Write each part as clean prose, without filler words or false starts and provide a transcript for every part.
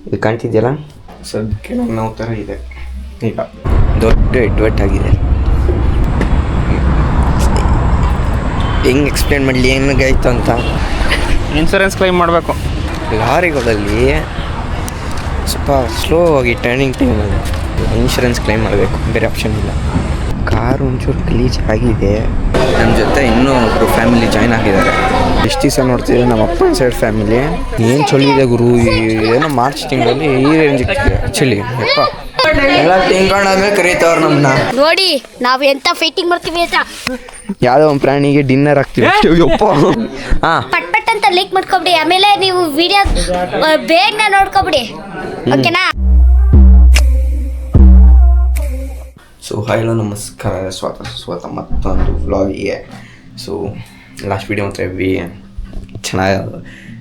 ಇದು ಕಾಣ್ತಿದೆಯಲ್ಲ, ಸದ್ಯಕ್ಕೆ ನಾವು ಥರ ಇದೆ. ಈಗ ದೊಡ್ಡ ಎಡ್ವರ್ಟಾಗಿದೆ. ಹೆಂಗೆ ಎಕ್ಸ್ಪ್ಲೇನ್ ಮಾಡಲಿ ಏನಾಗಾಯ್ತು ಅಂತ. ಇನ್ಸೂರೆನ್ಸ್ ಕ್ಲೈಮ್ ಮಾಡಬೇಕು. ಲಾರಿಗಳಲ್ಲಿ ಸ್ವಲ್ಪ ಸ್ಲೋ ಆಗಿ ಟರ್ನಿಂಗ್ ಟೈಮಲ್ಲಿ ಇನ್ಶೂರೆನ್ಸ್ ಕ್ಲೈಮ್ ಮಾಡಬೇಕು, ಬೇರೆ ಆಪ್ಷನ್ ಇಲ್ಲ. ಕಾರು ಒಂಚೂರು ಗಲೀಜ್ ಆಗಿದೆ. ನಮ್ಮ ಜೊತೆ ಇನ್ನೂ ಒಬ್ಬರು ಫ್ಯಾಮಿಲಿ ಜಾಯ್ನ್ ಆಗಿದ್ದಾರೆ. ಎಷ್ಟು ದಿವಸ ನೋಡ್ತಿದ್ದೆ ನಮ್ಮ ಅಪ್ಪನ ಸೈಡ್ ಫ್ಯಾಮಿಲಿ. ಏನು ಚಳಿದೆ ಗುರು, ಏನೋ ಮಾರ್ಚ್ ತಿಂಗಳಲ್ಲಿ ಈ ರೇಂಜ್ ಆ್ಯಕ್ಚುಲಿ ಯಪ್ಪ ಎಲ್ಲ ತಿಂಗಳಾದ್ಮೇಲೆ ಕರೀತವ್ರು ನಮ್ಮನ್ನ. ನೋಡಿ ನಾವು ಎಂತ ಫೈಟಿಂಗ್ ಮಾಡ್ತೀವಿ ಅಂತ. ಯಾವುದೋ ಒಂದು ಪ್ರಾಣಿಗೆ ಡಿನ್ನರ್ ಹಾಕ್ತೀವಿ ಯಪ್ಪ. ಹಾಂ, ಪಟ್ ಪಟ್ ಅಂತ ಲೈಕ್ ಮಾಡ್ಕೊಬಿಡಿ. ಆಮೇಲೆ ನೀವು ವಿಡಿಯೋ ಬೇಗನೆ ನೋಡ್ಕೊಬಿಡಿ, ಓಕೆನಾ? ಸೊ ಹಲೋ ನಮಸ್ಕಾರ, ಸ್ವಾಗತ ಮತ್ತೊಂದು ವ್ಲಾಗಿಗೆ. ಸೊ ಲಾಸ್ಟ್ ವೀಡಿಯೋ ಮಾತ್ರ ಚೆನ್ನಾಗಿ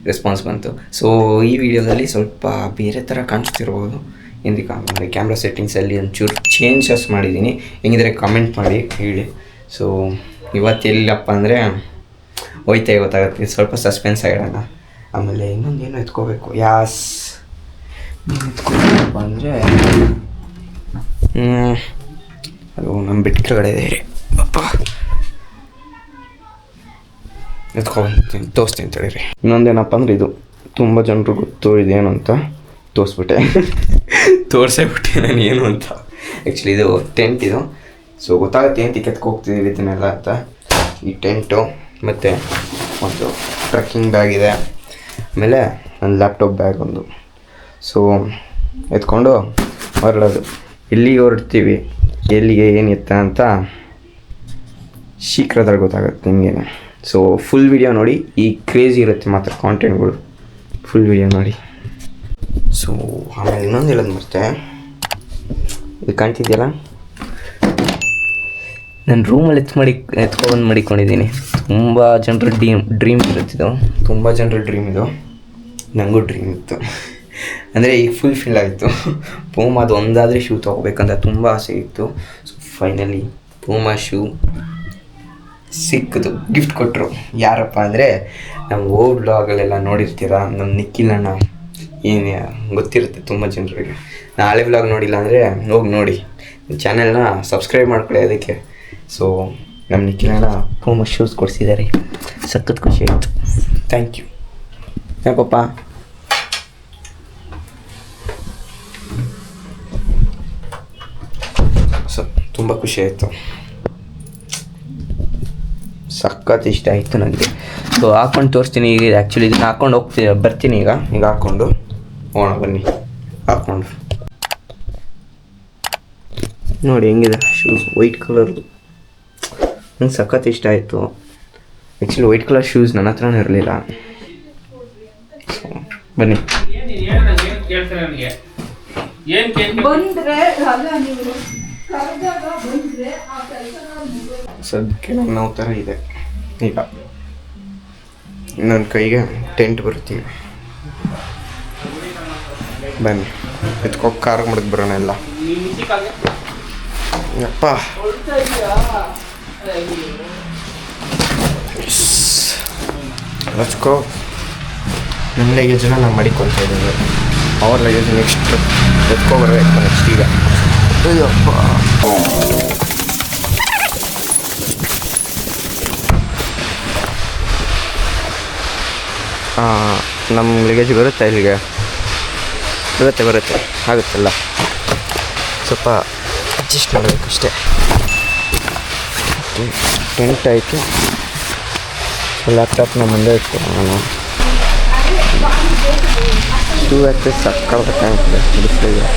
ರೆಸ್ಪಾನ್ಸ್ ಬಂತು. ಸೊ ಈ ವಿಡಿಯೋದಲ್ಲಿ ಸ್ವಲ್ಪ ಬೇರೆ ಥರ ಕಾಣಿಸ್ತಿರ್ಬೋದು. ಹಿಂದೆ ಕ್ಯಾಮ್ರಾ ಸೆಟ್ಟಿಂಗ್ಸಲ್ಲಿ ಒಂಚೂರು ಚೇಂಜಸ್ ಮಾಡಿದ್ದೀನಿ. ಹೆಂಗಿದ್ರೆ ಕಮೆಂಟ್ ಮಾಡಿ ಹೇಳಿ. ಸೊ ಇವತ್ತೆಲ್ಲಪ್ಪ ಅಂದರೆ ಹೋಯ್ತಾ ಗೊತ್ತಾಗುತ್ತೆ, ಸ್ವಲ್ಪ ಸಸ್ಪೆನ್ಸ್ ಆಗಿಡೋಣ. ಆಮೇಲೆ ಇನ್ನೊಂದೇನು ಎತ್ಕೋಬೇಕು. ಎತ್ಕೋಬೇಕಪ್ಪ ಅಂದರೆ ಅದು ನಮ್ಮ ಬಿಟ್ಟು ಕೆಳಗಡೆ ಇದೆ ರೀ. ಅಪ್ಪ ಎತ್ಕೊಬಂದಿರ್ತೀನಿ, ತೋರಿಸ್ತೀನಿ ಅಂತೇಳಿರಿ. ಇನ್ನೊಂದೇನಪ್ಪ ಅಂದರೆ ಇದು ತುಂಬ ಜನರು ಗೊತ್ತು ಇದೇನು ಅಂತ ತೋರಿಸೇ ಬಿಟ್ಟೆ ನಾನು ಏನು ಅಂತ. ಆ್ಯಕ್ಚುಲಿ ಇದು ಟೆಂಟ್ ಇದು. ಸೊ ಗೊತ್ತಾಗುತ್ತೆ ಏನು ಟಿಕೆಟ್ಗೆ ಹೋಗ್ತಿದ್ದೀವಿ ಇದನ್ನೆಲ್ಲ ಅಂತ. ಈ ಟೆಂಟು ಮತ್ತು ಒಂದು ಟ್ರೆಕ್ಕಿಂಗ್ ಬ್ಯಾಗ್ ಇದೆ, ಆಮೇಲೆ ಒಂದು ಲ್ಯಾಪ್ಟಾಪ್ ಬ್ಯಾಗ್ ಒಂದು. ಸೊ ಎತ್ಕೊಂಡು ಹೊರಡೋದು. ಎಲ್ಲಿಗೆ ಹೊರಡ್ತೀವಿ, ಎಲ್ಲಿಗೆ ಏನು ಎತ್ತ ಅಂತ ಶೀಘ್ರದಲ್ಲಿ ಗೊತ್ತಾಗುತ್ತೆ ನಿಮಗೇನೆ. ಸೊ ಫುಲ್ ವಿಡಿಯೋ ನೋಡಿ. ಈ ಕ್ರೇಜಿ ಇರುತ್ತೆ ಮಾತ್ರ ಕಾಂಟೆಂಟ್ಗಳು, ಫುಲ್ ವಿಡಿಯೋ ನೋಡಿ. ಸೊ ಆಮೇಲೆ ಇನ್ನೊಂದು ಹೇಳೋದು ಮತ್ತೆ, ಇದು ಕಾಣ್ತಿದೆಯಲ್ಲ, ನಾನು ರೂಮಲ್ಲಿ ಎತ್ಕೊಬಂದು ಮಡಿಕೊಂಡಿದ್ದೀನಿ. ತುಂಬ ಜನರ ಡ್ರೀಮ್ ಇರುತ್ತಿದ್ದು, ತುಂಬ ಜನರ ಡ್ರೀಮ್ ಇದು. ನನಗೂ ಡ್ರೀಮ್ ಇತ್ತು, ಅಂದರೆ ಈಗ ಫುಲ್ ಫಿಲ್ ಆಯಿತು. ಪೂಮಾದು ಒಂದಾದರೆ ಶೂ ತೊಗೋಬೇಕಂತ ತುಂಬ ಆಸೆ ಇತ್ತು. ಸೊ ಫೈನಲಿ ಪೂಮಾ ಶೂ ಸಿಕ್ಕಿತು. ಗಿಫ್ಟ್ ಕೊಟ್ಟರು. ಯಾರಪ್ಪ ಅಂದರೆ ನಮ್ಮ ಓಲ್ಡ್ ವ್ಲಾಗಲ್ಲೆಲ್ಲ ನೋಡಿರ್ತೀರ, ನಮ್ಮ ನಿಖಿಲಣ್ಣ. ಏನು ಗೊತ್ತಿರುತ್ತೆ ತುಂಬ ಜನರಿಗೆ. ನಾನು ಹಳೆ ವ್ಲಾಗ್ ನೋಡಿಲ್ಲ ಅಂದರೆ ಹೋಗಿ ನೋಡಿ, ಚಾನೆಲ್ನ ಸಬ್ಸ್ಕ್ರೈಬ್ ಮಾಡ್ಕೊಳ್ಳಿ ಅದಕ್ಕೆ. ಸೊ ನಮ್ಮ ನಿಖಿಲಣ್ಣ ಪೂಮಾ ಶೂಸ್ ಕೊಡಿಸಿದ್ದಾರೆ, ಸಖತ್ ಖುಷಿ ಆಯಿತು. Thank you. ಯಾಕಪ್ಪ ಸೊ ತುಂಬ ಖುಷಿ ಆಯಿತು, ಸಖತ್ ಇಷ್ಟ ಆಯಿತು ನನಗೆ. ಸೊ ಹಾಕ್ಕೊಂಡು ತೋರಿಸ್ತೀನಿ. ಈಗ ಆ್ಯಕ್ಚುಲಿ ಇದನ್ನು ಹಾಕ್ಕೊಂಡು ಬರ್ತೀನಿ. ಈಗ ಹಾಕ್ಕೊಂಡು ಹೋಗೋಣ ಬನ್ನಿ. ಹಾಕ್ಕೊಂಡು ನೋಡಿ ಹೆಂಗಿದೆ ಶೂಸ್, ವೈಟ್ ಕಲರ್ದು. ನಂಗೆ ಸಖತ್ ಇಷ್ಟ ಆಯಿತು. ಆ್ಯಕ್ಚುಲಿ ವೈಟ್ ಕಲರ್ ಶೂಸ್ ನನ್ನ ಹತ್ರನೂ ಇರಲಿಲ್ಲ. ಸೊ ಬನ್ನಿ. ಸದ್ಯಕ್ಕೆ ನಾವು ಥರ ಇದೆ. ಈಗ ನನ್ನ ಕೈಗೆ ಟೆಂಟ್ ಬರ್ತೀವಿ. ಬನ್ನಿ ಎತ್ಕೋ, ಕಾರ್ ಮುಡ್ದು ಬರೋಣ ಎಲ್ಲ. ಯಪ್ಪ ಲಚ್ಕೋ. ನನ್ನ ಲಗೇಜನ್ನ ನಾನು ಮಡಿಕೊಳ್ತಾ ಇದ್ದೀನಿ. ಅವ್ರ ಲಗೇಜ್ ನೆಕ್ಸ್ಟ್ ಎತ್ಕೊಬರ್ಬೇಕು ನೆಕ್ಸ್ಟ್. ಈಗ ಅಯ್ಯಪ್ಪ, ನಮ್ಮ ಲಗೇಜ್ ಬರುತ್ತೆ ಇಲ್ಲಿಗೆ, ಬರುತ್ತೆ ಆಗುತ್ತಲ್ಲ. ಸ್ವಲ್ಪ ಅಡ್ಜಸ್ಟ್ ಮಾಡಬೇಕಷ್ಟೇ. ಟೆಂಟ್ ಆಯಿತು. ಲ್ಯಾಪ್ಟಾಪ್ನ ಮುಂದೆ ಇಟ್ಟು ನಾನು ಶೂ ಹಾಕಿ ಸಕ್ಕತ್ತಾಗ್ತದೆ. ಬಿಸಿಲಿಗೆ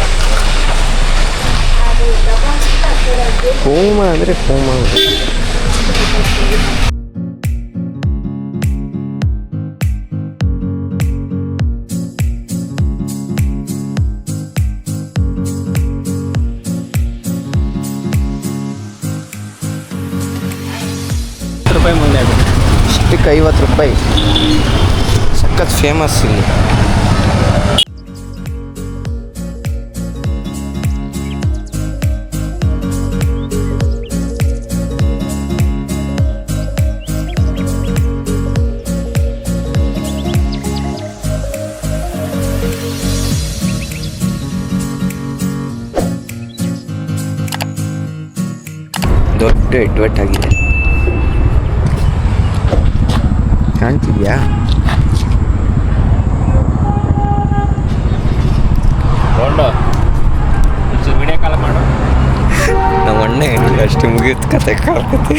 ಪೂಮಾ ಅಂದರೆ ಪೂಮಾ. ರೂಪಾಯಿ ಮುಂದೆ ಇಷ್ಟಕ್ಕೆ 50 ರೂಪಾಯಿ. ಸಖತ್ ಫೇಮಸ್ ಇಲ್ಲಿ. ದಯವಿಟ್ಟು ಎಡ್ವರ್ಟ್ ಕಾಣ್ತಿದ್ಯಾ? ವಿಡಿಯೋ ಕಾಲ್ ಮಾಡು. ನಮ್ಮ ಅಣ್ಣ ಏನಿಲ್ಲ ಅಷ್ಟು ಮುಗಿಯುತ್ತೆ ಕತೆ ಕಾಲ್ಕತೆ.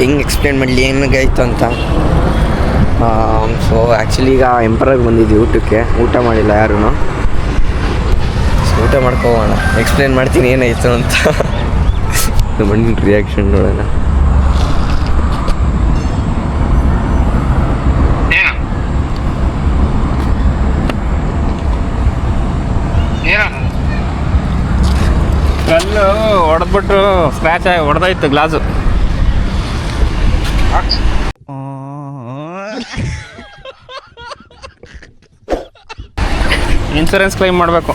ಹೆಂಗೆ ಎಕ್ಸ್ಪ್ಲೇನ್ ಮಾಡಲಿ ಏನಾಗಾಯ್ತು ಅಂತ. ಸೊ ಆ್ಯಕ್ಚುಲಿ ಈಗ ಎಂಪರಾಗಿ ಬಂದಿದ್ವಿ ಊಟಕ್ಕೆ, ಊಟ ಮಾಡಿಲ್ಲ ಯಾರೂ. ಸೊ ಊಟ ಮಾಡ್ಕೋಬೋಣ, ಎಕ್ಸ್ಪ್ಲೇನ್ ಮಾಡ್ತೀನಿ ಏನಾಯಿತು ಅಂತ. ನಮ್ಮ ರಿಯಾಕ್ಷನ್ ನೋಡೋಣ. ಕಲ್ಲು ಹೊಡೆದ್ಬಿಟ್ಟು ಸ್ಕ್ರ್ಯಾಚ್ ಆಗಿ ಹೊಡೆದಾಯ್ತು ಗ್ಲಾಸು. ಇನ್ಸೂರೆನ್ಸ್ ಕ್ಲೈಮ್ ಮಾಡಬೇಕು.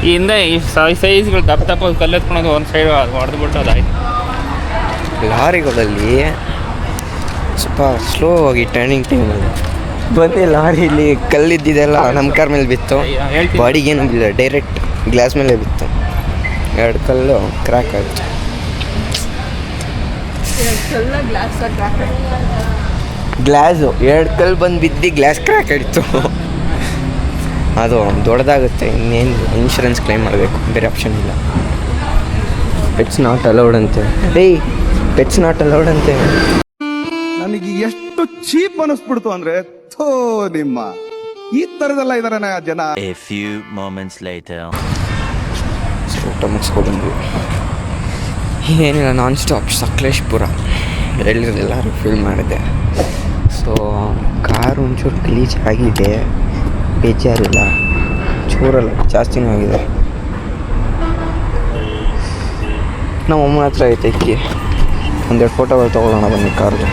ಈ ಹಿಂದೆ ಈ ಸೈಜ್ಗಳು ದಪ್ಪ ಕಲ್ಲು ಎತ್ಕೊಳೋದು ಒಂದು ಸೈಡ್ ಹೊಡೆದ್ಬಿಟ್ಟು ಅದಾಯ್ತು. ಲಾರಿಗಳಲ್ಲಿ ಸ್ವಲ್ಪ ಸ್ಲೋ ಆಗಿ ಟರ್ನಿಂಗ್ ಟೈಮಲ್ಲಿ ಬಂದು ಲಾರಿಲಿ ಕಲ್ಲಿದ್ದಿದೆಲ್ಲ ನಮ್ಮ ಕಾರ್ ಮೇಲೆ ಬಿತ್ತು. ಬಾಡಿಗೇನು ಬಿಲ್ಲ, ಡೈರೆಕ್ಟ್ ಗ್ಲಾಸ್ ಮೇಲೆ ಬಿತ್ತು. 2 ಕಲ್ಲು ಕ್ರ್ಯಾಕ್ ಆಯಿತು. ಗ್ಲಾಸು 2 ಕಲ್ಲು ಬಂದು ಬಿದ್ದು ಗ್ಲಾಸ್ ಕ್ರ್ಯಾಕ್ ಆಯಿತು. ಅದು ದೊಡ್ಡದಾಗುತ್ತೆ. ಇನ್ನೇನು ಇನ್ಶೂರೆನ್ಸ್ ಕ್ಲೈಮ್ ಮಾಡಬೇಕು, ಬೇರೆ ಆಪ್ಷನ್ ಇಲ್ಲ. ಪೆಟ್ಸ್ ನಾಟ್ ಅಲೌಡ್ ಅಂತೆ. ಪೆಟ್ಸ್ ನಾಟ್ ಅಲೌಡ್ ಅಂತೆ. ನನಗೆ ಎಷ್ಟು ಚೀಪ್ ಅನಿಸ್ಬಿಡ್ತು ಅಂದ್ರೆ, ಥೋ ನಿಮ್ಮ ಈ ತರದೆಲ್ಲ ಇದಾರೆ ಜನ. A few moments later. ಊಟ ಮುಗಿಸ್ಕೊಬಂದ್ವಿ. ಏನಿಲ್ಲ, ನಾನ್ ಸ್ಟಾಪ್ ಸಕಲೇಶ್ಪುರ ಎಲ್ಲರೂ ಫೀಲ್ ಮಾಡಿದೆ. ಸೊ ಕಾರು ಒಂಚೂರು ಗಲೀಜ್ ಆಗಿದೆ, ಬೇಜಾರಿಲ್ಲ, ಚೂರಲ್ಲ ಜಾಸ್ತಿನೂ ಆಗಿದೆ. ನಮ್ಮ ಅಮ್ಮನ ಹತ್ರ ಐತೆ ಇಕ್ಕಿ, 1-2 ಫೋಟೋಗಳು ತೊಗೊಳ್ಳೋಣ ಬನ್ನಿ ಕಾರ್ದು.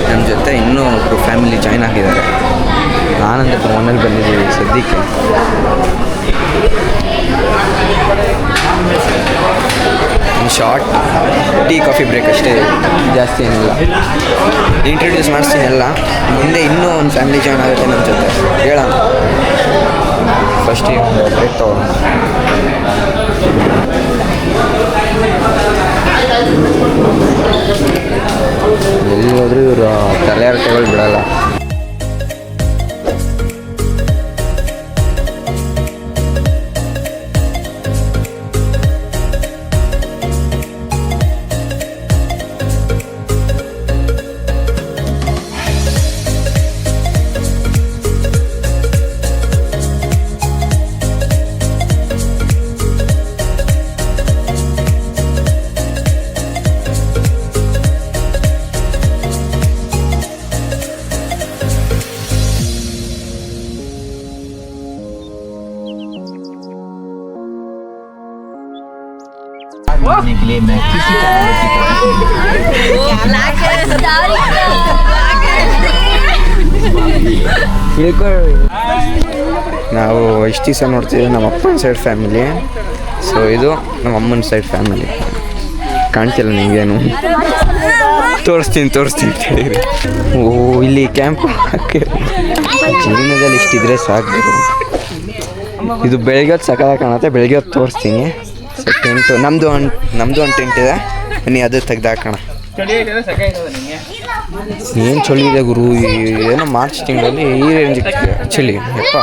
ನಮ್ಮ ಜೊತೆ ಇನ್ನೂ ಒಬ್ಬರು ಫ್ಯಾಮಿಲಿ ಜಾಯ್ನ್ ಆಗಿದ್ದಾರೆ. ನಾನಂದ್ರೆ ಮನೇಲಿ ಬಂದಿದ್ದೀವಿ ಸದ್ಯಕ್ಕೆ. ಶಾರ್ಟ್ ಟೀ ಕಾಫಿ ಬ್ರೇಕ್ ಅಷ್ಟೇ, ಜಾಸ್ತಿ ಏನಿಲ್ಲ. ಇಂಟ್ರೊಡ್ಯೂಸ್ ಮಾಡಿಸ್ತೀನಿ ಎಲ್ಲ. ಮುಂದೆ ಇನ್ನೂ ಒಂದು ಫ್ಯಾಮಿಲಿ ಜಾಯ್ನ್ ಆಗುತ್ತೆ ನಮ್ಮ ಜೊತೆ, ಹೇಳೋಣ. ಫಸ್ಟ್ ಬ್ರೇಕ್ ತೊಗೊಳ್ಳೋಣ. ಎಲ್ಲಿ ಹೋದ್ರೂ ಇವರು ತಲೆ ಹರಟೆಗಳು ಬಿಡಲ್ಲ. ನಾವು ಇಷ್ಟು ದಿವಸ ನೋಡ್ತೀವಿ ನಮ್ಮ ಅಪ್ಪನ ಸೈಡ್ ಫ್ಯಾಮಿಲಿ. ಸೊ ಇದು ನಮ್ಮ ಅಮ್ಮನ ಸೈಡ್ ಫ್ಯಾಮಿಲಿ. ಕಾಣ್ತಿಲ್ಲ ನಿಮಗೇನು? ತೋರಿಸ್ತೀನಿ ಹೇಳಿರಿ. ಓ, ಇಲ್ಲಿ ಕ್ಯಾಂಪ್ ಜೀವನದಲ್ಲಿ ಇಷ್ಟಿದ್ರೆ ಸಾಕು. ಇದು ಬೆಳಗ್ಗೆ ಹೊತ್ತು ಸಕಾಲ ಕಾಣುತ್ತೆ. ಬೆಳಗ್ಗೆ ಹೊತ್ತು ತೋರಿಸ್ತೀನಿ. ಸೊ ಟೆಂಟು ನಮ್ಮದು ಒಂದು ಟೆಂಟ್ ಇದೆ, ಬನ್ನಿ ಅದು ತೆಗ್ದಾಕೋಣ. ಏನು ಚಳಿ ಇದೆ ಗುರು, ಏನೋ ಮಾರ್ಚ್ ತಿಂಗಳಲ್ಲಿ ಈ ರೇಂಜ್ ಚಳಿ. ಯಪ್ಪ,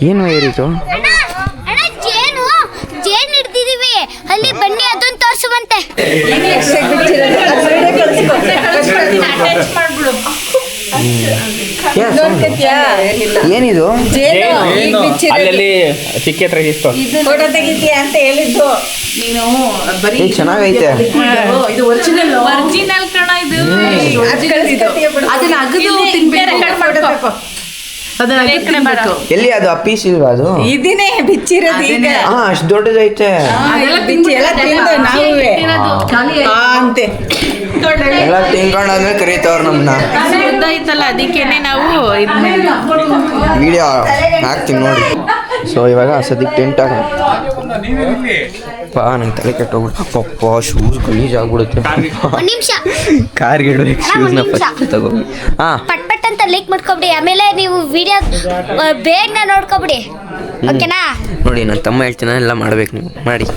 ಏನು ಏರಿತು? ಜೇನು ಹಿಡ್ದಿದೀವಿ ಅಲ್ಲಿ, ಬನ್ನಿ ಅದನ್ನ ತೋರಿಸುವಂತೆ. ಏನಿದು? ಅಲ್ಲಲ್ಲಿ ಚಿಕ್ಕ ಹತ್ರ ಇತ್ತು. ಫೋಟೋ ತೆಗಿತೀಯಾ ಅಂತ ಹೇಳಿದ್ದು ನೀನು. ಚೆನ್ನಾಗೈತೆ. ಇದು ಒರಿಜಿನಲ್ ಕಣ. ಇದು ಅದನ್ನ ಅಗದು ತಿನ್ಬೇಕು. ಎಲ್ಲಿ ಅದು? ಆ ಪೀಸ್ ಇಲ್ವಾ ಅದು? ಇದನ್ನೇ ಬಿಚ್ಚಿರೋದು ಈಗ. ಅಷ್ಟು ದೊಡ್ಡದೈತೆ. ಬಿಚ್ಚಿ ಎಲ್ಲ ತಿಂದು ನಾವೇ ಅಂತೆ. ಎಲ್ಲ ತಿನ್ಕೊಂಡಾದ್ಮೇಲೆ ಕರೀತವ್ರು ನಮ್ಮನ್ನ. ಗೊತ್ತಾಯ್ತಲ್ಲ ಅದಕ್ಕೇನೆ ನಾವು ಇದು ವಿಡಿಯೋ ಹಾಕ್ತೀನಿ ನೋಡಿ. ಸೊ ಇವಾಗ ಸದ್ಯಕ್ಕೆ ಟೆಂಟ್ ಹಾಕೋಣ. ನಂಗೆ ತಲೆ ಕೆಟ್ಟೋಗ್ಬಿಟ್ಟು ಪಪ್ಪ ಶೂಸ್ ಗಲೀಜಾಗ್ಬಿಡುತ್ತೆ. ಒಂದ್ ನಿಮಿಷ ಕಾರ್ಗೆ ಇಡಬೇಕು ಶೂಸ್ನ ಫಸ್ಟ್ ತಗೋಗಿ. ಹಾಂ ಪಟ್ ಪಟ್ ಅಂತ ಲೈಕ್ ಮಾಡ್ಕೊಬಿಡಿ. ಆಮೇಲೆ ನೀವು ವಿಡಿಯೋ ಬೇಗನೆ ನೋಡ್ಕೊಬಿಡಿ. ಓಕೆನಾ? ನೋಡಿ ನನ್ನ ತಮ್ಮ ಹೇಳ್ತೀನಿ ಎಲ್ಲ ಮಾಡ್ಬೇಕು ನೀವು ಮಾಡಿ.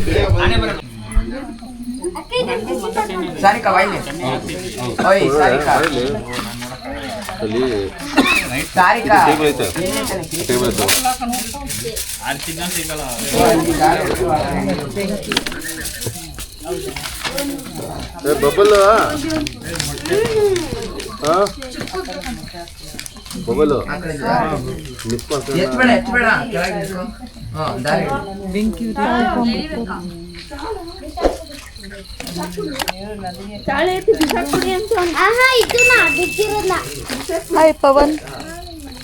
Hi Pavan.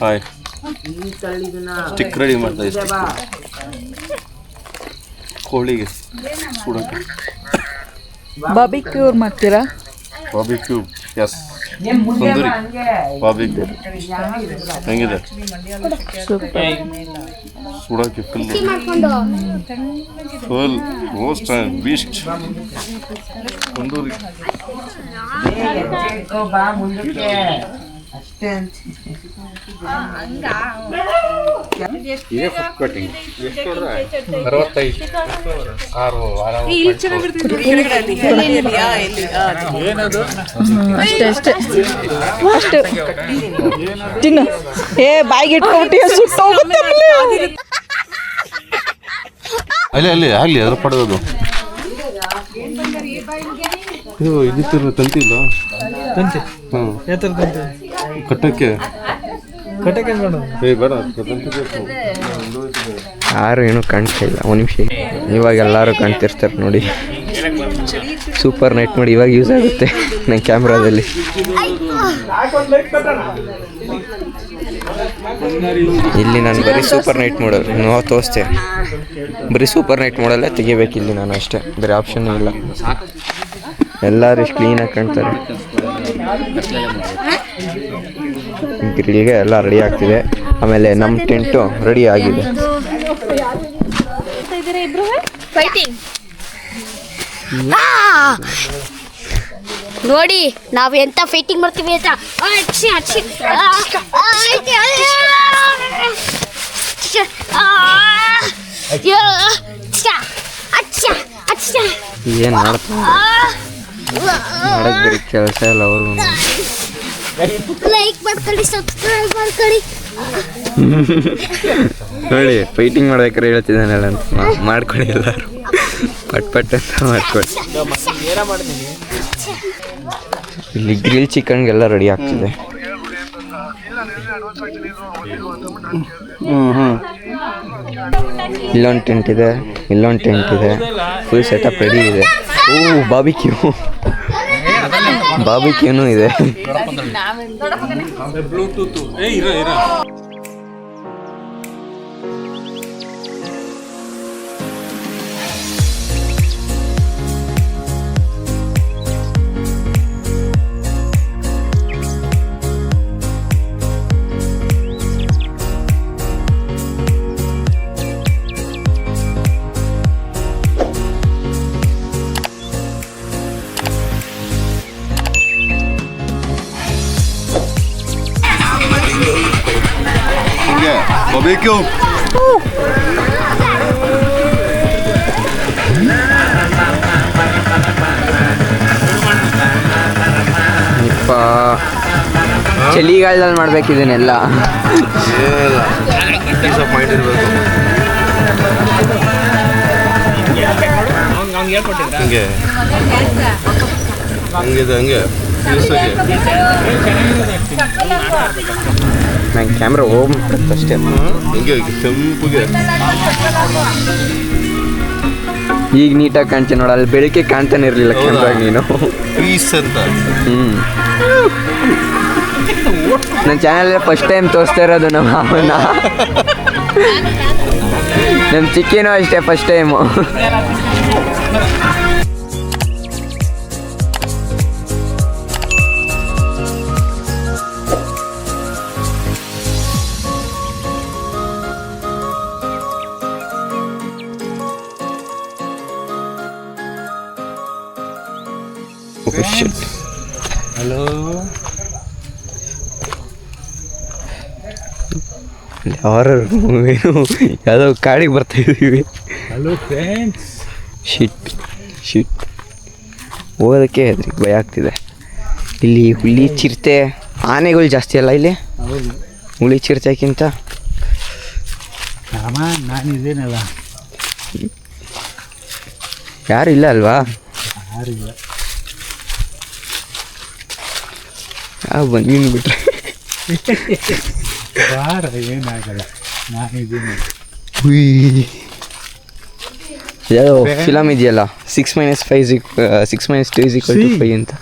Hi stick ready ಮಾಡ್ತಾ ಇದ್ದೆ ಕೋಳಿಗೆ ಸುಡೋಕೆ. ಬಾರ್ಬಿಕ್ಯೂರ್ ಮಾಡ್ತೀರಾ? ಬಾರ್ಬಿಕ್ಯೂ ಎಸ್ ತಂದೂರಿ ಬಾರ್ಬಿಕ್ಯೂ ಹೆಂಗಿದೆ ಸುಡೋಕೆ full roast and beast tandoori. ಅಷ್ಟೇ ಅಷ್ಟೇ ಅಷ್ಟು ತಿನ್ನು. ಬಾಯಿಗೆ ಇಟ್ಕೊಂಡ್ಬಿಟ್ಟು ಸುಟ್ಟೋಗುತ್ತೆ. ಅಲ್ಲಿ ಆಗಲಿ ಅದ್ರ ಪಡೆಯೋದು ಇದು ಇದಿತ್ತಿರೋ ತಂತಿ ಇಲ್ಲ ತಂತಿ. ಹಾಂ ಕಟ್ಟಕ್ಕೆ ಬೇಡ ತಂತಿ ಬೇಕು. ಯಾರು ಏನೂ ಕಾಣ್ತಾ ಇಲ್ಲ. ಒಂದು ನಿಮಿಷ ಇವಾಗ ಎಲ್ಲರೂ ಕಾಣ್ತಿರ್ತಾರೆ ನೋಡಿ. ಸೂಪರ್ ನೈಟ್ ಮಾಡಿ ಇವಾಗ ಯೂಸ್ ಆಗುತ್ತೆ ನನ್ನ ಕ್ಯಾಮ್ರಾದಲ್ಲಿ. ಇಲ್ಲಿ ನಾನು ಬರೀ ಸೂಪರ್ ನೈಟ್ ಮೋಡಲ್ ನಾವು ತೋರಿಸ್ತೆ. ಬರೀ ಸೂಪರ್ ನೈಟ್ ಮೋಡಲ್ಲೇ ತೆಗಿಬೇಕು ಇಲ್ಲಿ ನಾನು ಅಷ್ಟೇ, ಬೇರೆ ಆಪ್ಷನ್ ಇಲ್ಲ. ಎಲ್ಲರೂ ಇಷ್ಟು ಕ್ಲೀನಾಗಿ ಕಾಣ್ತಾರೆ. ಗ್ರಿಲ್ಗೆ ಎಲ್ಲ ರೆಡಿ ಆಗ್ತಿದೆ. ಆಮೇಲೆ ನಮ್ಮ ಟೆಂಟು ರೆಡಿ ಆಗಿದೆ. ನೋಡಿ ನಾವು ಎಂತ ಫೈಟಿಂಗ್ ಮಾಡ್ತೀವಿ ಅಂತ. ಏನು ಮಾಡ್ತಾರೆ ಮಾಡಕ್ಕೆ ಬರೀ ಕೆಲಸ ಇಲ್ಲ ಅವರು. ಲೈಕ್ ಮಾಡ್ಕೊಳ್ಳಿ, ಸಬ್ಸ್ಕ್ರೈಬ್ ಮಾಡ್ಕೊಳ್ಳಿ. ನೋಡಿ ಫೈಟಿಂಗ್ ಮಾಡ್ಬೇಕಾರೆ ಹೇಳ್ತಿದ್ದಾನಲ್ಲ ಅಂತ ಮಾಡ್ಕೊಳ್ಳಿ ಎಲ್ಲರೂ ಪಟ್ ಪಟ್ ಅಂತ ಮಾಡ್ಕೊಳ್ಳಿ. ಇಲ್ಲಿ ಗ್ರಿಲ್ ಚಿಕನ್ಗೆಲ್ಲ ರೆಡಿ ಆಗ್ತಿದೆ. ಇಲ್ಲೊಂದು ಟೆಂಟ್ ಇದೆ, ಇಲ್ಲೊಂದು ಟೆಂಟ್ ಇದೆ, ಫುಲ್ ಸೆಟಪ್ ರೆಡಿ ಇದೆ. ಓ ಬಾರ್ಬಿಕ್ಯೂನೂ ಇದೆ. ಬಾರ್ಬಿಕ್ಯೂ ಚಳಿಗಾಲದಲ್ಲಿ ಮಾಡ್ಬೇಕು ಇದನ್ನೆಲ್ಲ. ಪಾಯಿಂಟ್ ಇರಬೇಕು ಹಂಗೆ ಹಂಗಿದೆ ಹಂಗೆ ನಂಗೆ ಕ್ಯಾಮ್ರಾ ಹೋಗ್ಬಿಟ್ಟು ಅಷ್ಟೇ. ಹಂಗೆ ಕೆಂಪುಗೆ ಈಗ ನೀಟಾಗಿ ಕಾಣ್ತೀನಿ ನೋಡ. ಅಲ್ಲಿ ಬೆಳಗ್ಗೆ ಕಾಣ್ತಾನೆ ಇರಲಿಲ್ಲ ಕ್ಯಾಮ್ರಾಗ ನೀನು. ಪೀಸ್ ಅಂತ. ನನ್ನ ಚಾನಲ್ ಫಸ್ಟ್ ಟೈಮ್ ತೋರಿಸ್ತಾ ಇರೋದು ನಮ್ಮ ಮಾವನ. ನಮ್ಮ ಚಿಕ್ಕೇನೂ ಅಷ್ಟೇ ಫಸ್ಟ್ ಟೈಮು. ಶಿಟ್. ಹಲೋ ಹಾರರ್ ಮೂವಿನು ಯಾವುದೋ ಕಾಡಿಗೆ ಬರ್ತಾ ಇದ್ದೀವಿ. Hello friends. ಶಿಟ್ ಹೋಗೋದಕ್ಕೆ ಹೆದ್ರಿಗೆ ಭಯ ಆಗ್ತಿದೆ. ಇಲ್ಲಿ ಹುಲಿ ಚಿರತೆ ಆನೆಗಳು ಜಾಸ್ತಿ ಅಲ್ಲ ಇಲ್ಲಿ, ಹೌದು ಹುಲಿ ಚಿರತೆಗಿಂತ. ನಾನಿದ್ದೇನಲ್ಲ, ಯಾರು ಇಲ್ಲ ಅಲ್ವಾ? ಯಾರಿಲ್ಲ. ಬಂದು ಬಿಟ್ರೆ ಬಾರ, ಏನಾಗಲ್ಲ, ನಾನಿದ್ದೀನಿ. ಯಾವುದೋ ಫಿಲಮ್ ಇದೆಯಲ್ಲ 6 - 5 6 - 2 = 5 ಅಂತ.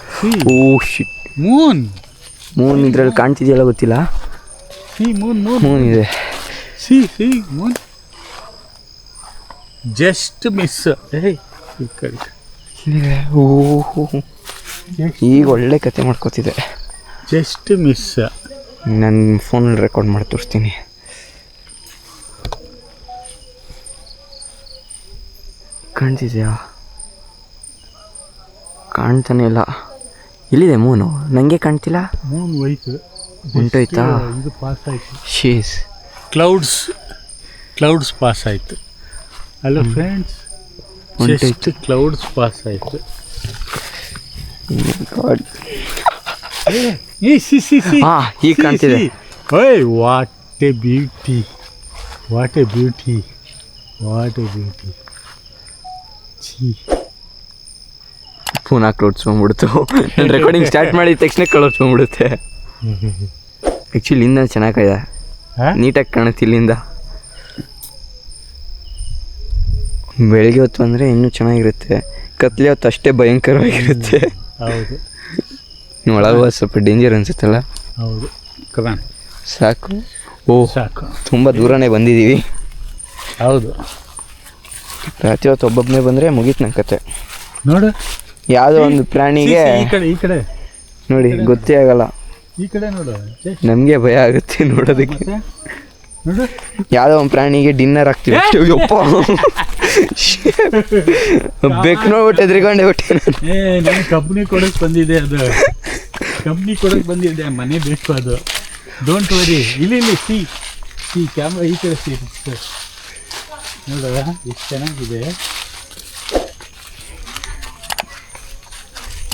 ಓ ಶಿಟ್, ಮೂನ್ ಇದ್ರಲ್ಲಿ ಕಾಣ್ತಿದೆಯಲ್ಲ ಗೊತ್ತಿಲ್ಲ. ಮೂನ್ ಇದೆ. Moon just miss. ಓಹೋ, ಈಗ ಒಳ್ಳೆ ಕತೆ ಮಾಡ್ಕೋತಿದೆ. Just miss. ನನ್ನ ಫೋನಲ್ಲಿ ರೆಕಾರ್ಡ್ ಮಾಡಿ ತೋರಿಸ್ತೀನಿ. ಕಾಣ್ತಿದ್ಯಾ? ಕಾಣ್ತಾನೆ ಇಲ್ಲ. ಎಲ್ಲಿದೆ ಮೂನು? ನನಗೆ ಕಾಣ್ತಿಲ್ಲ. ಮೂನ್ ಹೋಯ್ತು, ಹೊಂಟೋಯ್ತಾ? ಇದು ಪಾಸ್ ಆಯ್ತು. ಶೀಸ್ ಕ್ಲೌಡ್ಸ್ ಪಾಸ್ ಆಯ್ತು. Hello friends, just clouds pass ಆಯ್ತು. ಗಾಡ್, ಈಗ ಕಾಣ್ತಿದೆ. ಓಯ್, what a beauty, what a beauty, what a beauty. Phone ಕ್ಲೋಡ್ಸ್ಕೊಂಡ್ಬಿಡ್ತು. ನಾನು ರೆಕಾರ್ಡಿಂಗ್ ಸ್ಟಾರ್ಟ್ ಮಾಡಿದ ತಕ್ಷಣ ಕ್ಲೋಡ್ಸ್ಕೊಂಡ್ಬಿಡುತ್ತೆ. ಆ್ಯಕ್ಚುಲಿ ಇಲ್ಲಿಂದ ಚೆನ್ನಾಗಿದೆ, ನೀಟಾಗಿ ಕಾಣುತ್ತೆ ಇಲ್ಲಿಂದ. ಬೆಳಗ್ಗೆ ಹೊತ್ತು ಅಂದರೆ ಇನ್ನೂ ಚೆನ್ನಾಗಿರುತ್ತೆ, ಕತ್ಲೆ ಹೊತ್ತು ಅಷ್ಟೇ ಭಯಂಕರವಾಗಿರುತ್ತೆ. ಹೌದು, ಒಳಗೆ ಸ್ವಲ್ಪ ಡೇಂಜರ್ ಅನಿಸುತ್ತಲ್ಲ. ಹೌದು. ಕಮಾನ್, ಸಾಕು. ಸಾಕು, ತುಂಬ ದೂರನೇ ಬಂದಿದ್ದೀವಿ. ಹೌದು. ರಾತ್ರಿ ಹೊತ್ತು ಒಬ್ಬೊಬ್ಬನೇ ಬಂದರೆ ಮುಗೀತು ನನ್ನ ಕತೆ. ನೋಡು, ಯಾವುದೋ ಒಂದು ಪ್ರಾಣಿಗೆ ಈ ಕಡೆ ನೋಡಿ ಗೊತ್ತೇ ಆಗಲ್ಲ. ಈ ಕಡೆ ನೋಡು, ನಮಗೆ ಭಯ ಆಗುತ್ತೆ ನೋಡೋದಕ್ಕೆ. ನೋಡು, ಯಾವುದೋ ಒಂದು ಪ್ರಾಣಿಗೆ ಡಿನ್ನರ್ ಹಾಕ್ತೀವಿ. ಯಪ್ಪ, ಬೇಕು ನೋಡ್ಬಿಟ್ಟು ಎದ್ರಿಕೊಂಡೆ ಬಿಟ್ಟೆ ನಾನು. ನನಗೆ ಕಂಪ್ನಿ ಕೊಡೋಕೆ ಬಂದಿದೆ, ಅದು ಕಂಪ್ನಿ ಕೊಡೋಕೆ ಬಂದಿದೆ, ಮನೆ ಬೇಕು ಅದು. Don't worry. ಇಲ್ಲಿ ಸಿ ಕ್ಯಾಮ್ರಾ ಈ ಕಡೆ ಸಿ. ನೋಡ ಎಷ್ಟು ಚೆನ್ನಾಗಿದೆ.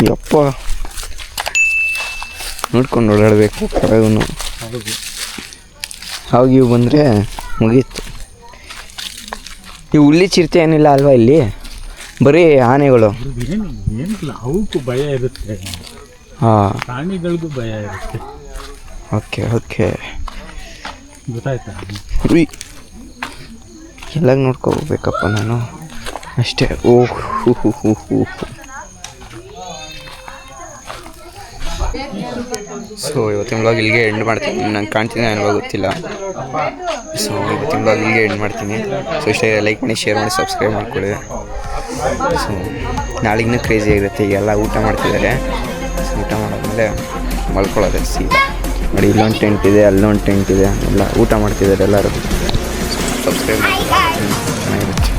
ಯಪ್ಪ, ನೋಡ್ಕೊಂಡು ಓಡಾಡಬೇಕು. ಕರಗನು ಹಾಗೆ ಇವು ಬಂದರೆ ಮುಗೀತು. ಈ ಹುಲಿ ಚಿರತೆ ಏನಿಲ್ಲ ಅಲ್ವಾ ಇಲ್ಲಿ, ಬರೀ ಆನೆಗಳು. ಏನಿಲ್ಲ, ಅವಕ್ಕೂ ಭಯ ಇರುತ್ತೆ, ಹಾಂ, ಪ್ರಾಣಿಗಳಿಗೂ ಭಯ ಇರುತ್ತೆ. ಓಕೆ ಗೊತ್ತಾಯ್ತಾ? ಎಲ್ಲ ನೋಡ್ಕೋಬೇಕಪ್ಪ ನಾನು ಅಷ್ಟೇ. ಓಹ್ ಸೊ ಇವತ್ತಿನ ಬ್ಲಾಗ್ ಇಲ್ಲಿಗೆ ಎಂಡ್ ಮಾಡ್ತೀನಿ. ನಂಗೆ ಕಾಣ್ತೀನಿ ಅನ್ನೋ ಗೊತ್ತಿಲ್ಲ. ಸೊ ಇವತ್ತಿನ ಬ್ಲಾಗ್ ಇಲ್ಲಿಗೆ ಎಂಡ್ ಮಾಡ್ತೀನಿ. ಸೊ ಇಷ್ಟೇ, ಲೈಕ್ ಮಾಡಿ, ಶೇರ್ ಮಾಡಿ, ಸಬ್ಸ್ಕ್ರೈಬ್ ಮಾಡ್ಕೊಳ್ಳಿ. ಸೊ ನಾಳೆಗಿನ್ನೂ ಕ್ರೇಜಿ ಆಗಿರುತ್ತೆ. ಈಗೆಲ್ಲ ಊಟ ಮಾಡ್ತಿದ್ದಾರೆ. ಸೊ ಊಟ ಮಾಡಾದ್ಮೇಲೆ ಮಲ್ಕೊಳ್ಳೋದೆ ಸೀದಾ. ನೋಡಿ, ಇಲ್ಲೊಂದು ಟೆಂಟ್ ಇದೆ, ಅಲ್ಲೊಂದು ಟೆಂಟ್ ಇದೆ, ಎಲ್ಲ ಊಟ ಮಾಡ್ತಿದ್ದಾರೆ ಎಲ್ಲರೂ. ಸಬ್ಸ್ಕ್ರೈಬ್ ಮಾಡಿ, ಚೆನ್ನಾಗಿರುತ್ತೆ.